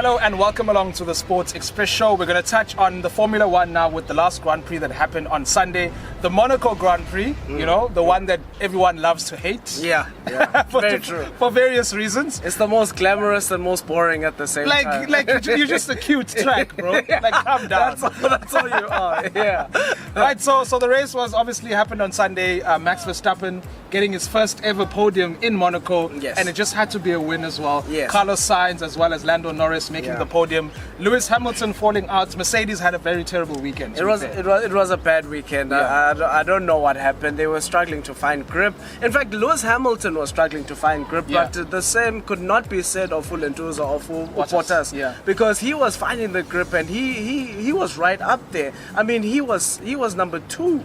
Hello and welcome along to the Sports Express Show. We're going to touch on the Formula One now with the last Grand Prix that happened on Sunday. The Monaco Grand Prix, you know, the one that everyone loves to hate. Yeah, very true. For various reasons. It's the most glamorous and most boring at the same time. Like you're just a cute track, bro. Like, calm down. That's all you are, yeah. Right, so the race was obviously happened on Sunday. Max Verstappen getting his first ever podium in Monaco. Yes. And it just had to be a win as well. Yes. Carlos Sainz as well as Lando Norris making the podium. Lewis Hamilton falling out. Mercedes had a very terrible weekend. It was a bad weekend. Yeah. I don't know what happened. They were struggling to find grip. In fact, Lewis Hamilton was struggling to find grip, but the same could not be said of Fulentuza or Bottas. Yeah. Because he was finding the grip and he was right up there. I mean, he was number 2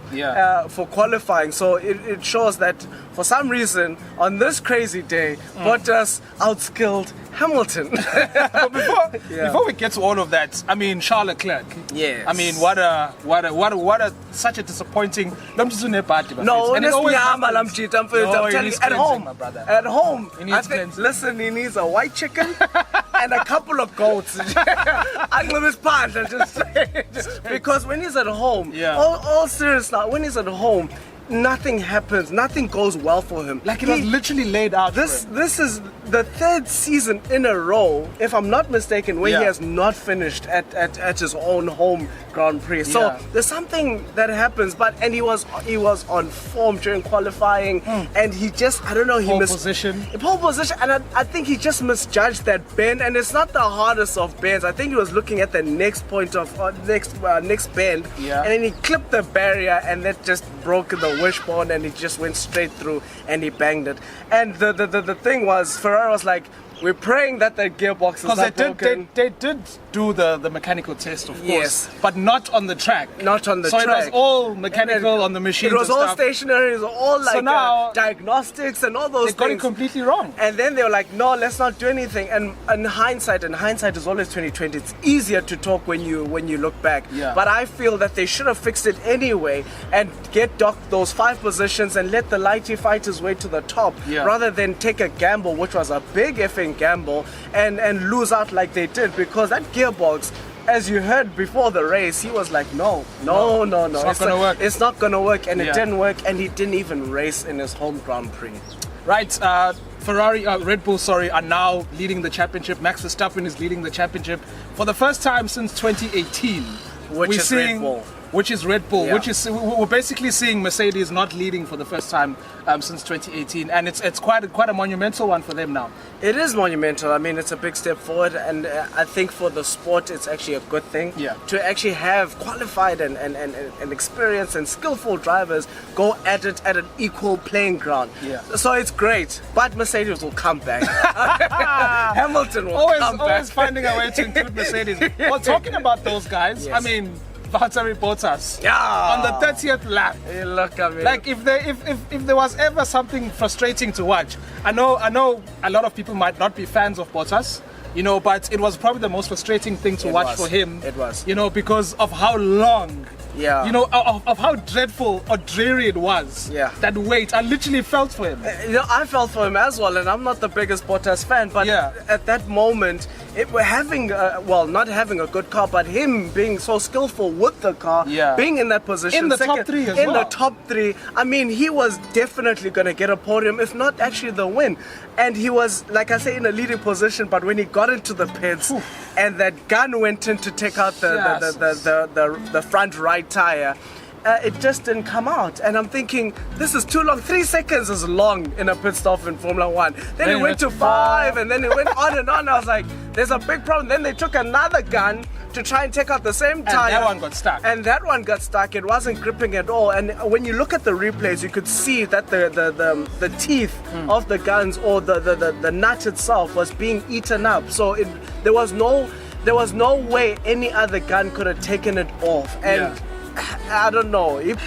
for qualifying. So it shows that for some reason on this crazy day, Bottas outskilled Hamilton. But before we get to all of that, I mean, Charles Leclerc. Yes. I mean, what a such a disappointing. No, and it honestly, always I'm happens. telling you, at home, my brother. at home. He needs cleansing. Listen, he needs a white chicken and a couple of goats. I'm gonna just say, because when he's at home, all serious now, when he's at home, nothing happens, nothing goes well for him. Like it was literally laid out. This is the 3rd season in a row, if I'm not mistaken, where he has not finished at his own home Grand Prix. So there's something that happens, and he was on form during qualifying, and he just, I don't know, he missed pole position, and I think he just misjudged that bend, and it's not the hardest of bends. I think he was looking at the next point of next bend, and then he clipped the barrier, and that just broke the wishbone, and he just went straight through and he banged it. And the thing was, Ferrari was like, we're praying that the gearbox is not broken. They did do the mechanical test, of course, yes, but not on the track. Not on the track. So it was all mechanical on the machines. It was all stationary. It was all like now, diagnostics and all those things. They got it completely wrong. And then they were like, no, let's not do anything. And in hindsight is always 2020. It's easier to talk when you look back. Yeah. But I feel that they should have fixed it anyway and get docked those 5 positions and let the lighty fighters way to the top, rather than take a gamble, which was a big effing gamble, and lose out like they did, because that gearbox, as you heard before the race, he was like, no, it's not gonna work. It's not gonna work, and it didn't work, and he didn't even race in his home Grand Prix. Right, Red Bull, are now leading the championship. Max Verstappen is leading the championship for the first time since 2018. Which is Red Bull. We're basically seeing Mercedes not leading for the first time since 2018, and it's quite a monumental one for them now. It is monumental. I mean, it's a big step forward, and I think for the sport, it's actually a good thing to actually have qualified and experienced and skillful drivers go at it at an equal playing ground. So it's great, but Mercedes will come back. Hamilton will come back. Always finding a way to include Mercedes. Well, talking about those guys, I mean, Valtteri Bottas on the 30th lap. Hey, look at me. Like if there was ever something frustrating to watch, I know a lot of people might not be fans of Bottas, but it was probably the most frustrating thing to watch for him. It was. Because of how long. Yeah. Of how dreadful or dreary it was. Yeah. That wait, I literally felt for him. I felt for him as well, and I'm not the biggest Bottas fan, but at that moment, not having a good car, but him being so skillful with the car, being in that position, in the top 3 as well. In the top 3, I mean, he was definitely going to get a podium, if not actually the win. And he was, like I say, in a leading position, but when he got into the pits and that gun went in to take out the front right tire, it just didn't come out. And I'm thinking, this is too long. 3 seconds is long in a pit stop in Formula 1. Then it went to 5, and then it went on and on. I was like, there's a big problem. Then they took another gun to try and take out the same tire. And that one got stuck. It wasn't gripping at all. And when you look at the replays, you could see that the teeth of the guns, or the nut itself, was being eaten up. So there was no way any other gun could have taken it off. And I don't know. Just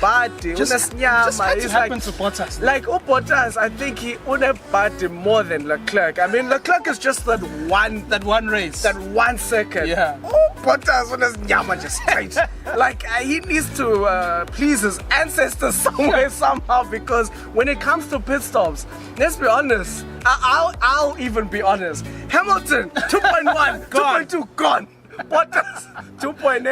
happened to Bottas. Like Bottas, I think he would have batted more than Leclerc. I mean, Leclerc is just that one race, that 1 second. Yeah. Bottas on his nyama just straight. Like he needs to please his ancestors somewhere somehow, because when it comes to pit stops, let's be honest. I'll even be honest. Hamilton 2.1, 2.2 gone. Bottas 2.8.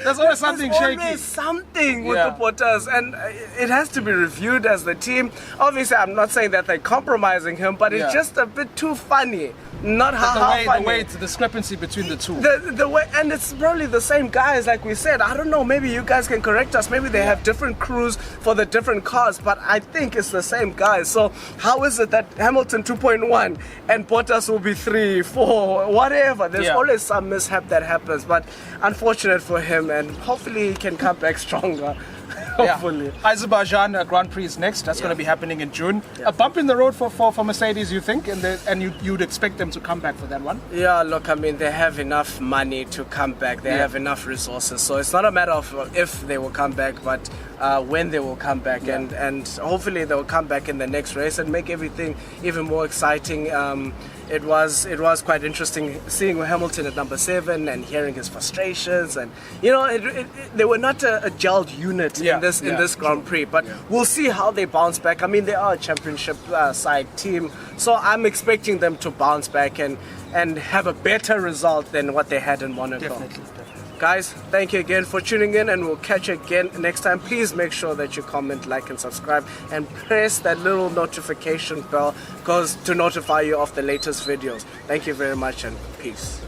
There's always something shaky. Always something with the Bottas, and it has to be reviewed as the team. Obviously, I'm not saying that they're compromising him, but it's just a bit too funny. Not how funny. The way it's the discrepancy between the two. The way, and it's probably the same guys, like we said. I don't know. Maybe you guys can correct us. Maybe they have different crews for the different cars, but I think it's the same guys. So how is it that Hamilton 2.1 and Bottas will be 3, 4, whatever? There's always some mishap that happens, but unfortunate for him, and hopefully he can come back stronger. Hopefully. Azerbaijan Grand Prix is next. That's going to be happening in June. A bump in the road for Mercedes, you think? And you'd expect them to come back for that one? Yeah, look, I mean, they have enough money to come back. They have enough resources. So it's not a matter of if they will come back, but when they will come back. And hopefully they will come back in the next race and make everything even more exciting. It was quite interesting seeing Hamilton at number 7 and hearing his frustrations, and they were not a gelled unit in this Grand Prix, but we'll see how they bounce back. I mean, they are a championship side team, so I'm expecting them to bounce back and have a better result than what they had in Monaco. Definitely. Guys, thank you again for tuning in, and we'll catch you again next time. Please make sure that you comment, like, and subscribe, and press that little notification bell to notify you of the latest videos. Thank you very much, and peace.